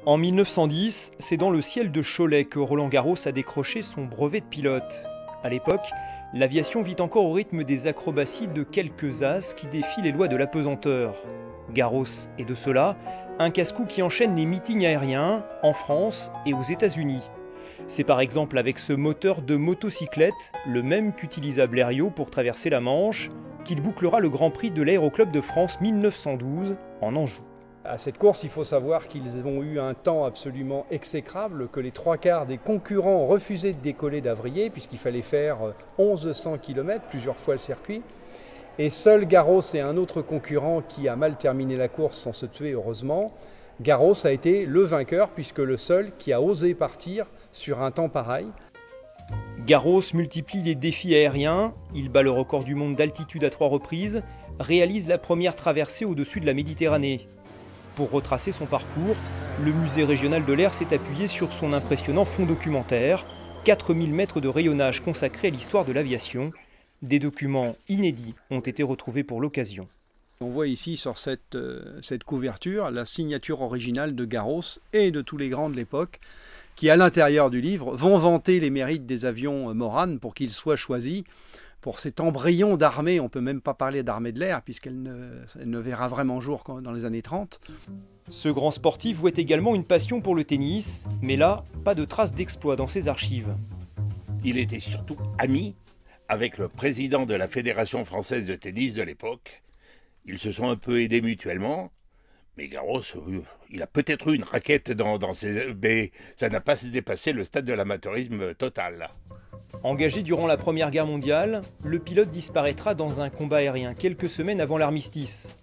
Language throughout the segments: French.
En 1910, c'est dans le ciel de Cholet que Roland Garros a décroché son brevet de pilote. À l'époque, l'aviation vit encore au rythme des acrobaties de quelques as qui défient les lois de la pesanteur. Garros est de cela un casse-cou qui enchaîne les meetings aériens en France et aux États-Unis. C'est par exemple avec ce moteur de motocyclette, le même qu'utilisa Blériot pour traverser la Manche, qu'il bouclera le Grand Prix de l'Aéroclub de France 1912 en Anjou. À cette course, il faut savoir qu'ils ont eu un temps absolument exécrable, que les trois quarts des concurrents ont refusé de décoller d'Avrier, puisqu'il fallait faire 1100 km, plusieurs fois le circuit. Et seul Garros et un autre concurrent qui a mal terminé la course sans se tuer, heureusement, Garros a été le vainqueur, puisque le seul qui a osé partir sur un temps pareil. Garros multiplie les défis aériens, il bat le record du monde d'altitude à 3 reprises, réalise la première traversée au-dessus de la Méditerranée. Pour retracer son parcours, le musée régional de l'air s'est appuyé sur son impressionnant fonds documentaire, 4000 mètres de rayonnage consacrés à l'histoire de l'aviation. Des documents inédits ont été retrouvés pour l'occasion. On voit ici sur cette couverture la signature originale de Garros et de tous les grands de l'époque qui, à l'intérieur du livre, vont vanter les mérites des avions Morane pour qu'ils soient choisis pour cet embryon d'armée. On ne peut même pas parler d'armée de l'air puisqu'elle ne verra vraiment jour dans les années 30. Ce grand sportif vouait également une passion pour le tennis, mais là, pas de traces d'exploits dans ses archives. Il était surtout ami avec le président de la Fédération française de tennis de l'époque. Ils se sont un peu aidés mutuellement, mais Garros, il a peut-être eu une raquette dans ses... mais ça n'a pas dépassé le stade de l'amateurisme total. Engagé durant la Première Guerre mondiale, le pilote disparaîtra dans un combat aérien quelques semaines avant l'armistice.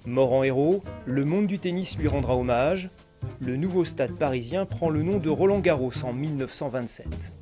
Mort en héros, le monde du tennis lui rendra hommage. Le nouveau stade parisien prend le nom de Roland Garros en 1927.